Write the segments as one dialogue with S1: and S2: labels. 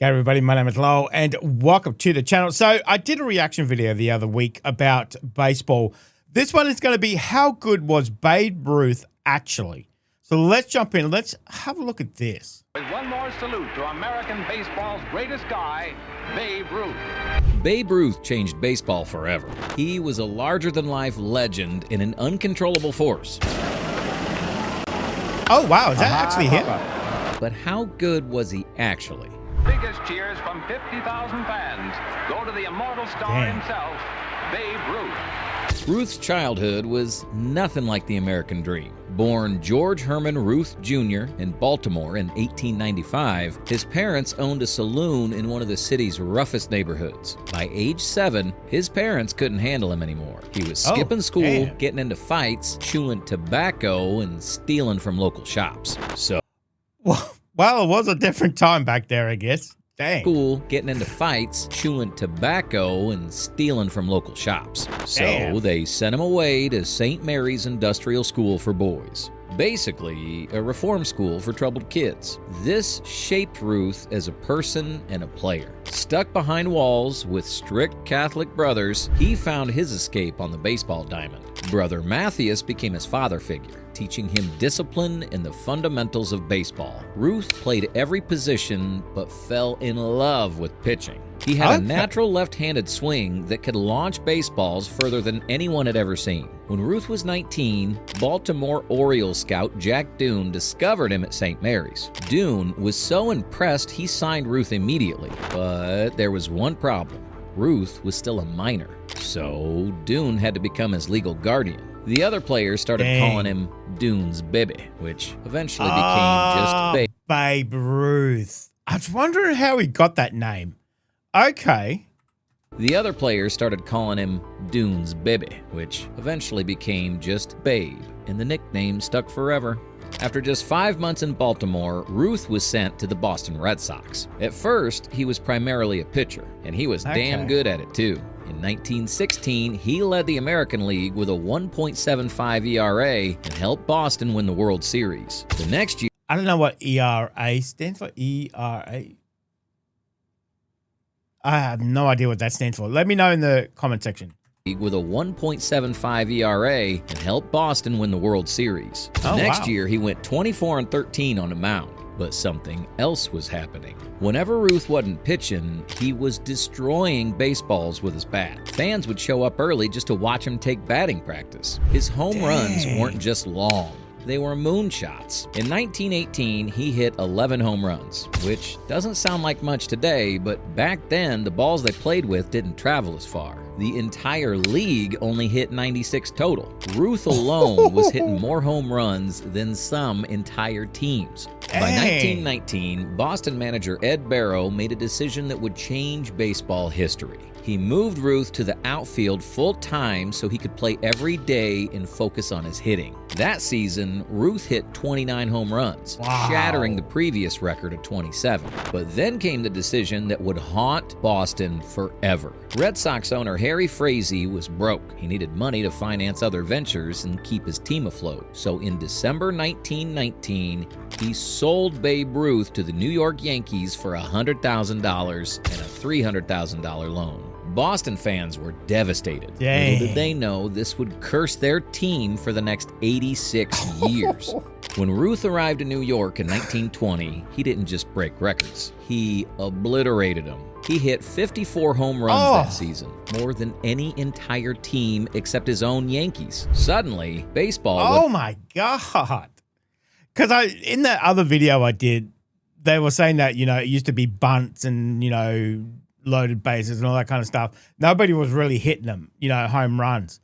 S1: Hey everybody, my name is Lowell and welcome to the channel. So I did a reaction video the other week about baseball. This one is going to be how good was Babe Ruth actually? So let's jump in. Let's have a look at this.
S2: With one more salute to American baseball's greatest guy, Babe Ruth.
S3: Babe Ruth changed baseball forever. He was a larger-than-life legend and an uncontrollable force.
S1: Oh wow, is that actually him?
S3: But how good was he actually?
S2: Biggest cheers from 50,000 fans go to the immortal star himself, Babe Ruth.
S3: Ruth's childhood was nothing like the American dream. Born George Herman Ruth Jr. in Baltimore in 1895, his parents owned a saloon in one of the city's roughest neighborhoods. By age 7, his parents couldn't handle him anymore. He was skipping school, getting into fights, chewing tobacco, and stealing from local shops. So,
S1: well, it was a different time back there, I guess. Dang.
S3: School, getting into fights, chewing tobacco, and stealing from local shops. So they sent him away to St. Mary's Industrial School for Boys. Basically, a reform school for troubled kids. This shaped Ruth as a person and a player. Stuck behind walls with strict Catholic brothers, he found his escape on the baseball diamond. Brother Matthias became his father figure, teaching him discipline and the fundamentals of baseball. Ruth played every position, but fell in love with pitching. He had a natural left-handed swing that could launch baseballs further than anyone had ever seen. When Ruth was 19, Baltimore Orioles scout Jack Doon discovered him at St. Mary's. Doon was so impressed he signed Ruth immediately, but there was one problem. Ruth was still a minor, so Doon had to become his legal guardian. The other players started calling him Doon's Baby, which eventually became just Babe.
S1: Babe Ruth. I was wondering how he got that name. Okay.
S3: The other players started calling him Doon's Baby, which eventually became just Babe, and the nickname stuck forever. After just 5 months in Baltimore, Ruth was sent to the Boston Red Sox. At first, he was primarily a pitcher, and he was damn good at it too. In 1916, he led the American League with a 1.75 ERA and helped Boston win the World Series. The next year,
S1: I don't know what ERA stands for. ERA. I have no idea what that stands for. Let me know in the comment section.
S3: With a 1.75 ERA and helped Boston win the World Series. Next year, he went 24-13 on the mound. But something else was happening. Whenever Ruth wasn't pitching, he was destroying baseballs with his bat. Fans would show up early just to watch him take batting practice. His home runs weren't just long. They were moonshots. In 1918, he hit 11 home runs, which doesn't sound like much today, but back then, the balls they played with didn't travel as far. The entire league only hit 96 total. Ruth alone was hitting more home runs than some entire teams. By 1919, Boston manager Ed Barrow made a decision that would change baseball history. He moved Ruth to the outfield full-time so he could play every day and focus on his hitting. That season, Ruth hit 29 home runs, shattering the previous record of 27. But then came the decision that would haunt Boston forever. Red Sox owner Harry Frazee was broke. He needed money to finance other ventures and keep his team afloat. So in December 1919, he sold Babe Ruth to the New York Yankees for $100,000 and a $300,000 loan. Boston fans were devastated. Little did they know this would curse their team for the next 86 years. When Ruth arrived in New York in 1920, he didn't just break records. He obliterated them. He hit 54 home runs that season, more than any entire team except his own Yankees. Suddenly, baseball...
S1: Oh my God. Because in that other video I did, they were saying that, you know, it used to be bunts and, you know, loaded bases and all that kind of stuff. Nobody was really hitting them, you know, home runs.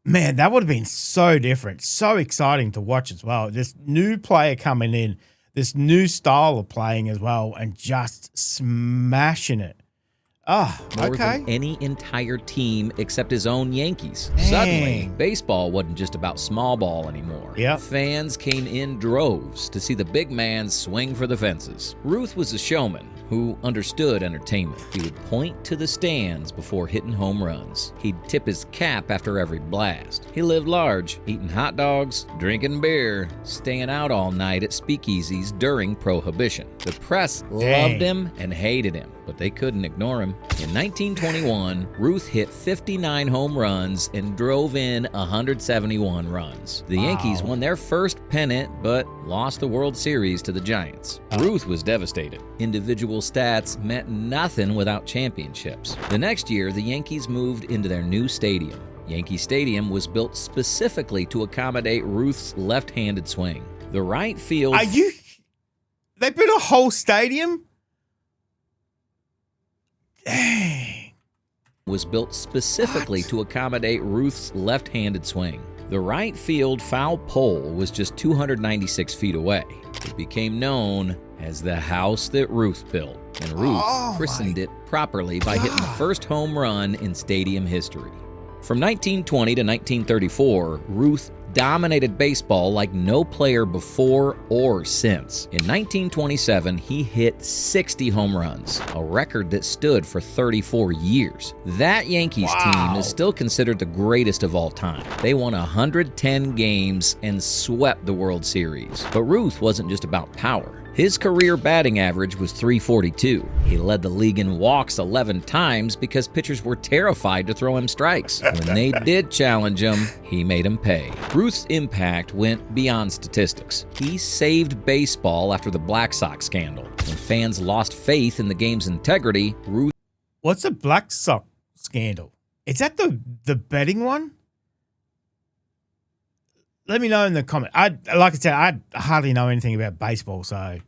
S1: Man, that would have been so different, so exciting to watch as well. This new player coming in, this new style of playing as well, and just smashing it.
S3: more
S1: okay.
S3: than any entire team except his own Yankees.
S1: Dang.
S3: Suddenly, baseball wasn't just about small ball anymore.
S1: Yep.
S3: Fans came in droves to see the big man swing for the fences. Ruth was a showman who understood entertainment. He would point to the stands before hitting home runs. He'd tip his cap after every blast. He lived large, eating hot dogs, drinking beer, staying out all night at speakeasies during Prohibition. The press loved him and hated him, but they couldn't ignore him. In 1921, Ruth hit 59 home runs and drove in 171 runs. The Yankees won their first pennant, but lost the World Series to the Giants. Ruth was devastated. Individual stats meant nothing without championships. The next year, the Yankees moved into their new stadium. Yankee Stadium was built specifically to accommodate Ruth's left-handed swing. The right field...
S1: They built a whole stadium? Dang.
S3: Was built specifically to accommodate Ruth's left-handed swing. The right field foul pole was just 296 feet away. It became known as the house that Ruth built, and Ruth christened it properly by hitting the first home run in stadium history. From 1920 to 1934, Ruth dominated baseball like no player before or since. In 1927, he hit 60 home runs, a record that stood for 34 years. That Yankees team is still considered the greatest of all time. They won 110 games and swept the World Series. But Ruth wasn't just about power. His career batting average was .342. He led the league in walks 11 times because pitchers were terrified to throw him strikes. When they did challenge him, he made them pay. Ruth's impact went beyond statistics. He saved baseball after the Black Sox scandal. When fans lost faith in the game's integrity, Ruth...
S1: What's the Black Sox scandal? Is that the betting one? Let me know in the comment. Like I said, I hardly know anything about baseball, so...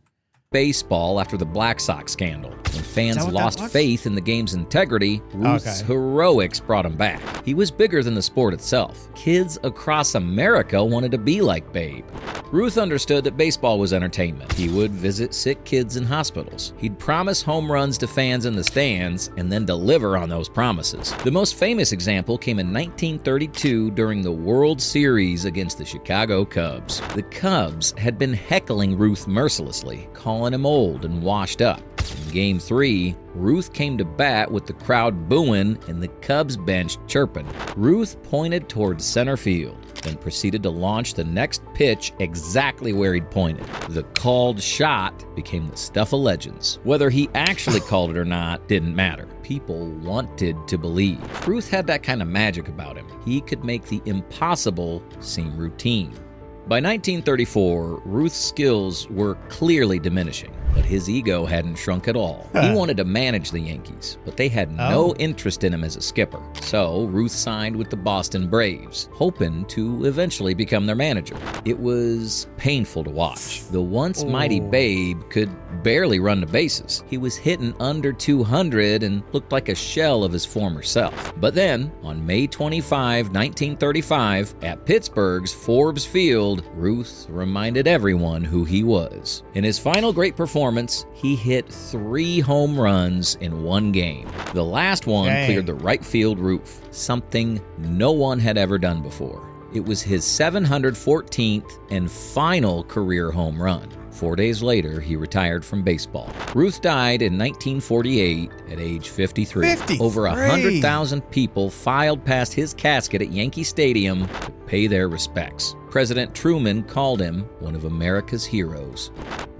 S3: Baseball after the Black Sox scandal. When fans lost faith in the game's integrity, Ruth's heroics brought him back. He was bigger than the sport itself. Kids across America wanted to be like Babe. Ruth understood that baseball was entertainment. He would visit sick kids in hospitals. He'd promise home runs to fans in the stands and then deliver on those promises. The most famous example came in 1932 during the World Series against the Chicago Cubs. The Cubs had been heckling Ruth mercilessly, calling him old and washed up. In Game 3, Ruth came to bat with the crowd booing and the Cubs bench chirping. Ruth pointed towards center field, then proceeded to launch the next pitch exactly where he'd pointed. The called shot became the stuff of legends. Whether he actually called it or not didn't matter. People wanted to believe. Ruth had that kind of magic about him. He could make the impossible seem routine. By 1934, Ruth's skills were clearly diminishing, but his ego hadn't shrunk at all. He wanted to manage the Yankees, but they had no interest in him as a skipper. So Ruth signed with the Boston Braves, hoping to eventually become their manager. It was painful to watch. The once mighty Babe could barely run the bases. He was hitting under 200 and looked like a shell of his former self. But then, on May 25, 1935, at Pittsburgh's Forbes Field, Ruth reminded everyone who he was. In his final great performance, he hit 3 home runs in one game. The last one cleared the right field roof, something no one had ever done before. It was his 714th and final career home run. 4 days later, he retired from baseball. Ruth died in 1948 at age 53. Over 100,000 people filed past his casket at Yankee Stadium to pay their respects. President Truman called him one of America's heroes.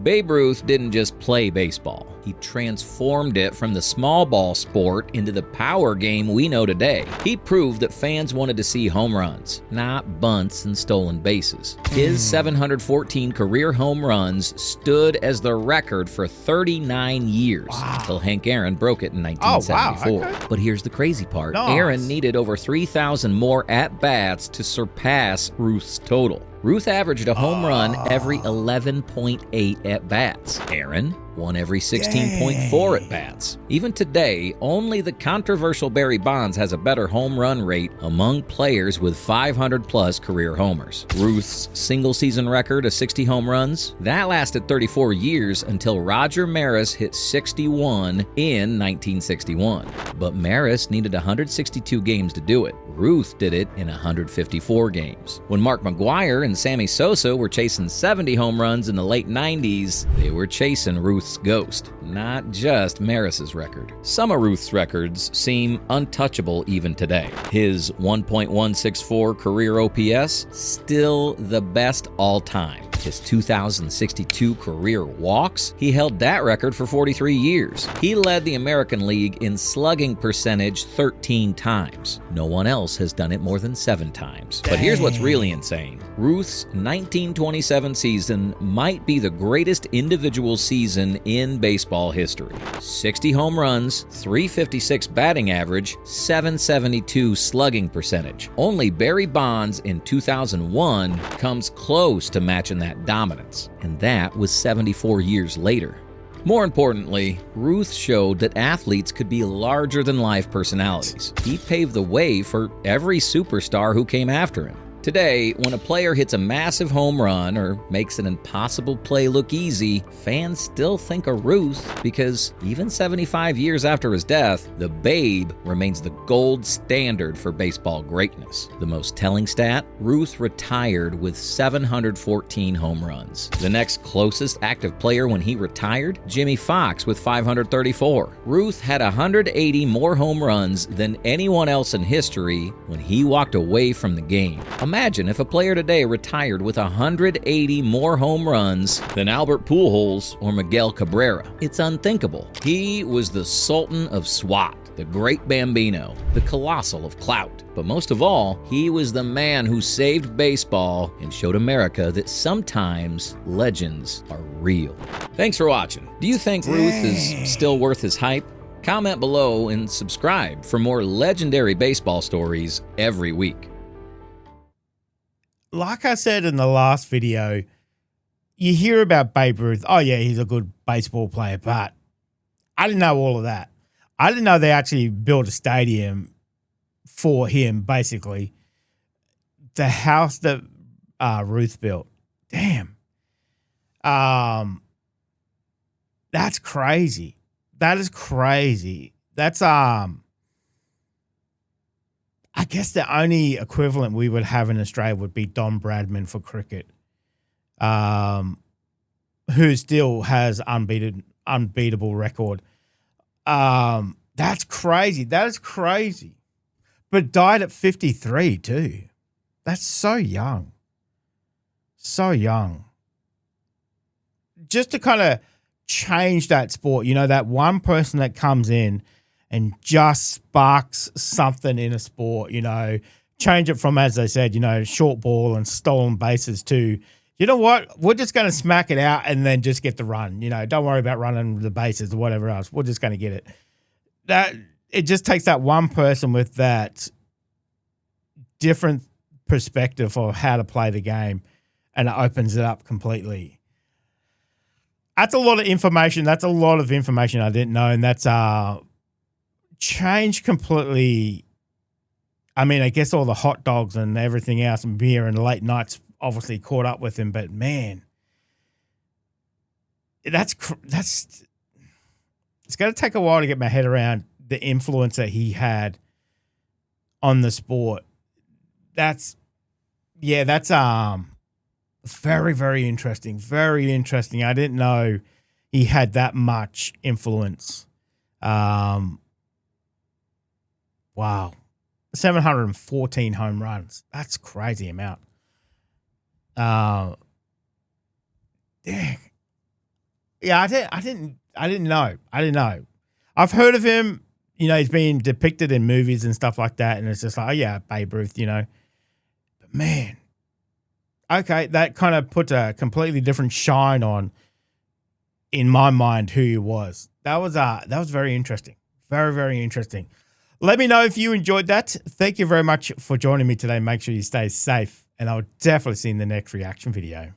S3: Babe Ruth didn't just play baseball. He transformed it from the small ball sport into the power game we know today. He proved that fans wanted to see home runs, not bunts and stolen bases. His 714 career home runs stood as the record for 39 years until Hank Aaron broke it in 1974. But here's the crazy part. Aaron needed over 3,000 more at-bats to surpass Ruth's total. Ruth averaged a home run every 11.8 at-bats. Aaron won every 16.4 at-bats. Even today, only the controversial Barry Bonds has a better home run rate among players with 500-plus career homers. Ruth's single-season record of 60 home runs, that lasted 34 years until Roger Maris hit 61 in 1961. But Maris needed 162 games to do it. Ruth did it in 154 games. When Mark McGwire and Sammy Sosa were chasing 70 home runs in the late 90s, they were chasing Ruth's ghost, not just Maris's record. Some of Ruth's records seem untouchable even today. His 1.164 career OPS, still the best all time. His 2,062 career walks, he held that record for 43 years. He led the American League in slugging percentage 13 times. No one else has done it more than 7 times. But here's what's really insane. Ruth's 1927 season might be the greatest individual season in baseball history. 60 home runs, 356 batting average, 772 slugging percentage. Only Barry Bonds in 2001 comes close to matching that dominance, and that was 74 years later. More importantly, Ruth showed that athletes could be larger-than-life personalities. He paved the way for every superstar who came after him. Today, when a player hits a massive home run or makes an impossible play look easy, fans still think of Ruth because even 75 years after his death, the Babe remains the gold standard for baseball greatness. The most telling stat? Ruth retired with 714 home runs. The next closest active player when he retired? Jimmy Fox with 534. Ruth had 180 more home runs than anyone else in history when he walked away from the game. Imagine if a player today retired with 180 more home runs than Albert Pujols or Miguel Cabrera. It's unthinkable. He was the Sultan of SWAT, the Great Bambino, the Colossal of Clout. But most of all, he was the man who saved baseball and showed America that sometimes legends are real. Thanks for watching. Do you think Ruth is still worth his hype? Comment below and subscribe for more legendary baseball stories every week.
S1: Like I said in the last video, you hear about Babe Ruth. Oh, yeah, he's a good baseball player, but I didn't know all of that. I didn't know they actually built a stadium for him, basically. The house that Ruth built. Damn. That's crazy. That is crazy. That's I guess the only equivalent we would have in Australia would be Don Bradman for cricket, who still has unbeatable record. That's crazy. That is crazy. But died at 53 too. That's so young. So young. Just to kind of change that sport, you know, that one person that comes in and just sparks something in a sport, you know, change it from, as I said, you know, short ball and stolen bases to, you know what, we're just going to smack it out and then just get the run. You know, don't worry about running the bases or whatever else. We're just going to get it. That it just takes that one person with that different perspective of how to play the game, and it opens it up completely. That's a lot of information. That's a lot of information I didn't know, and that's changed completely. I mean, I guess all the hot dogs and everything else and beer and late nights obviously caught up with him, but man, that's it's going to take a while to get my head around the influence that he had on the sport. That's very, very interesting. Very interesting. I didn't know he had that much influence. Wow. 714 home runs. That's a crazy amount. Dang. Yeah, I didn't know. I didn't know. I've heard of him. You know, he's been depicted in movies and stuff like that, and it's just like, oh yeah, Babe Ruth, you know. But man, okay, that kind of puts a completely different shine on, in my mind, who he was. That was very interesting. Very, very interesting. Let me know if you enjoyed that. Thank you very much for joining me today. Make sure you stay safe and I'll definitely see in the next reaction video.